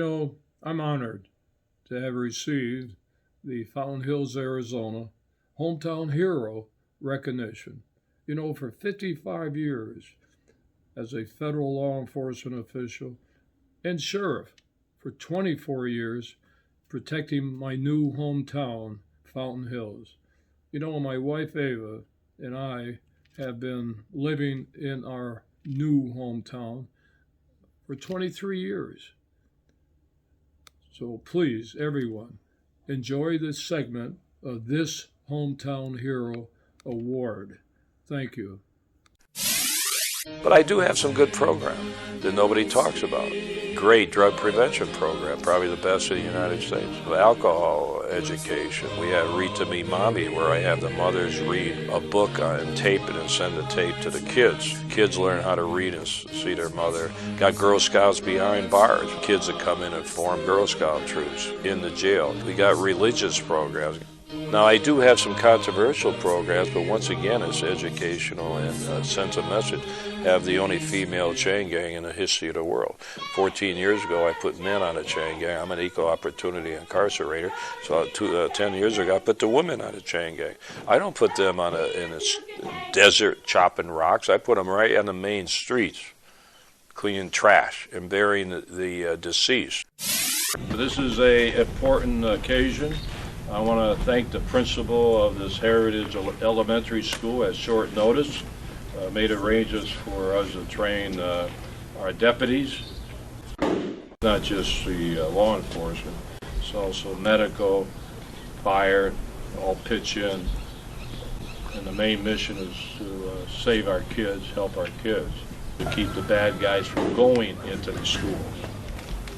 I'm honored to have received the Fountain Hills, Arizona Hometown Hero recognition. For 55 years as a federal law enforcement official and sheriff, for 24 years protecting my new hometown, Fountain Hills. My wife Ava and I have been living in our new hometown for 23 years. So please, everyone, enjoy this segment of this Hometown Hero Award. Thank you. But I do have some good programs that nobody talks about. Great drug prevention program, probably the best in the United States. Alcohol education. We have Read to Me Mommy, where I have the mothers read a book and tape it and send the tape to the kids. Kids learn how to read and see their mother. Got Girl Scouts behind bars. Kids that come in and form Girl Scout troops in the jail. We got religious programs. Now, I do have some controversial programs, but once again, it's educational and sends a message. Have the only female chain gang in the history of the world. 14 years ago, I put men on a chain gang. I'm an equal opportunity incarcerator. So 10 years ago, I put the women on a chain gang. I don't put them in a desert chopping rocks. I put them right on the main streets, cleaning trash and burying the deceased. This is an important occasion. I want to thank the principal of this Heritage Elementary School at short notice. Made arrangements for us to train our deputies. Not just the law enforcement, it's also medical, fire, all pitch in. And the main mission is to save our kids, help our kids, to keep the bad guys from going into the schools.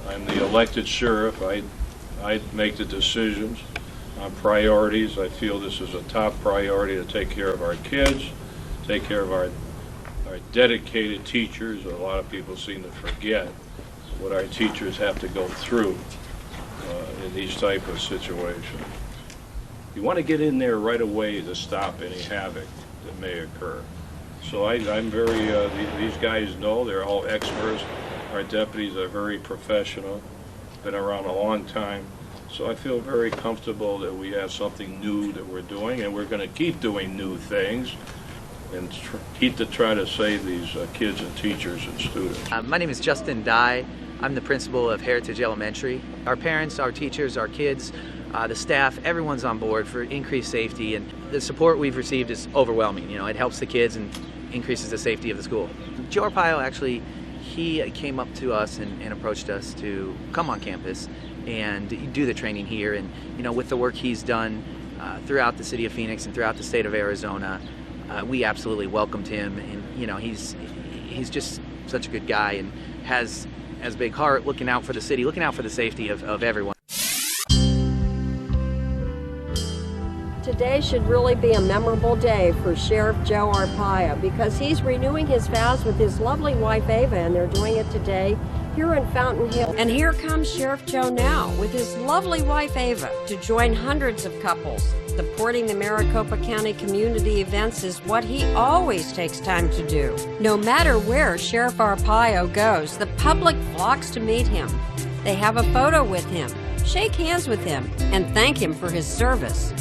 I'm the elected sheriff. I make the decisions on priorities. I feel this is a top priority to take care of our kids, take care of our dedicated teachers. A lot of people seem to forget what our teachers have to go through in these type of situations. You want to get in there right away to stop any havoc that may occur. So I'm very, these guys know, they're all experts. Our deputies are very professional, been around a long time. So I feel very comfortable that we have something new that we're doing, and we're going to keep doing new things and keep to try to save these kids and teachers and students. My name is Justin Dye. I'm the principal of Heritage Elementary. Our parents, our teachers, our kids, the staff, everyone's on board for increased safety, and the support we've received is overwhelming. It helps the kids and increases the safety of the school. Joe Arpaio actually, he came up to us and approached us to come on campus and do the training here. And with the work he's done throughout the city of Phoenix and throughout the state of Arizona, we absolutely welcomed him. And he's just such a good guy and has a big heart, looking out for the city, looking out for the safety of everyone. Today should really be a memorable day for Sheriff Joe Arpaio because he's renewing his vows with his lovely wife Ava, and they're doing it today here in Fountain Hills. And here comes Sheriff Joe now with his lovely wife Ava to join hundreds of couples. Supporting the Maricopa County community events is what he always takes time to do. No matter where Sheriff Arpaio goes, the public flocks to meet him. They have a photo with him, shake hands with him, and thank him for his service.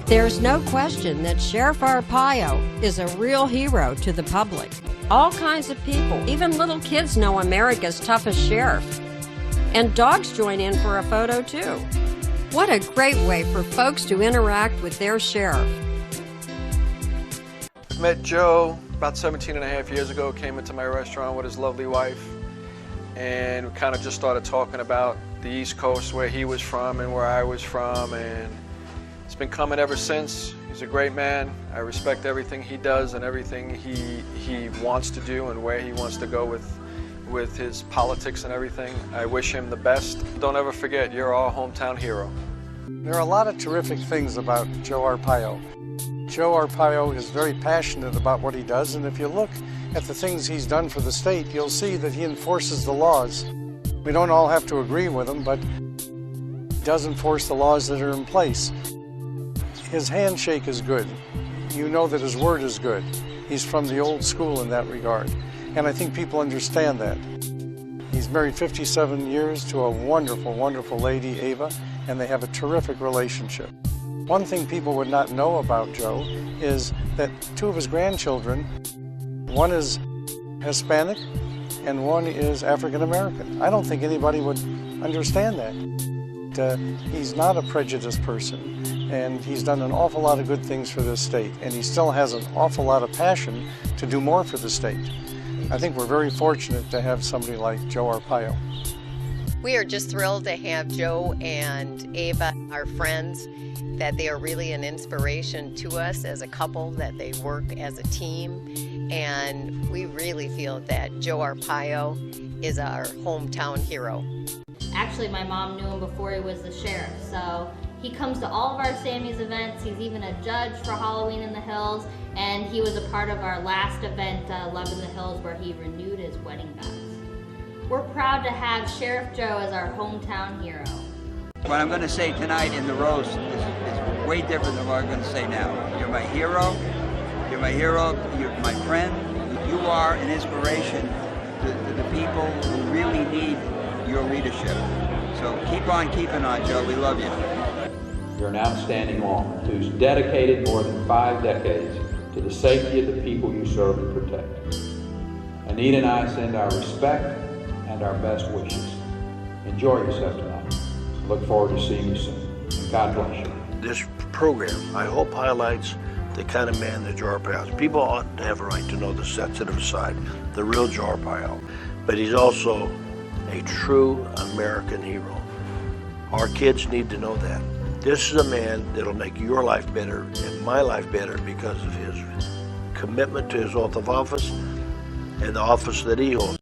There's no question that Sheriff Arpaio is a real hero to the public. All kinds of people, even little kids, know America's toughest sheriff. And dogs join in for a photo too. What a great way for folks to interact with their sheriff. I met Joe about 17 and a half years ago, came into my restaurant with his lovely wife, and we kind of just started talking about the East Coast, where he was from and where I was from, and it's been coming ever since. He's a great man. I respect everything he does and everything he wants to do and where he wants to go with his politics and everything. I wish him the best. Don't ever forget, you're our hometown hero. There are a lot of terrific things about Joe Arpaio. Joe Arpaio is very passionate about what he does, and if you look at the things he's done for the state, you'll see that he enforces the laws. We don't all have to agree with him, but he does enforce the laws that are in place. His handshake is good. You know that his word is good. He's from the old school in that regard, and I think people understand that. He's married 57 years to a wonderful, wonderful lady, Ava, and they have a terrific relationship. One thing people would not know about Joe is that two of his grandchildren, one is Hispanic and one is African American. I don't think anybody would understand that. He's not a prejudiced person, and he's done an awful lot of good things for this state, and he still has an awful lot of passion to do more for the state. I think we're very fortunate to have somebody like Joe Arpaio. We are just thrilled to have Joe and Ava, our friends, that they are really an inspiration to us as a couple, that they work as a team, and we really feel that Joe Arpaio is our hometown hero. Actually, my mom knew him before he was the sheriff, so he comes to all of our Sammy's events. He's even a judge for Halloween in the Hills, and he was a part of our last event, Love in the Hills, where he renewed his wedding vows. We're proud to have Sheriff Joe as our hometown hero. What I'm going to say tonight in the roast is way different than what I'm going to say now. You're my hero. You're my hero. You're my friend. You are an inspiration to the people who really need your leadership. So keep on keeping on, Joe. We love you. You're an outstanding lawman who's dedicated more than 5 decades to the safety of the people you serve and protect. Anita and I send our respect and our best wishes. Enjoy yourself tonight. Look forward to seeing you soon. And God bless you. This program, I hope, highlights the kind of man that Joe Arpaio is. People ought to have a right to know the sensitive side, the real Joe Arpaio. But he's also a true American hero. Our kids need to know that. This is a man that'll make your life better and my life better because of his commitment to his oath of office and the office that he holds.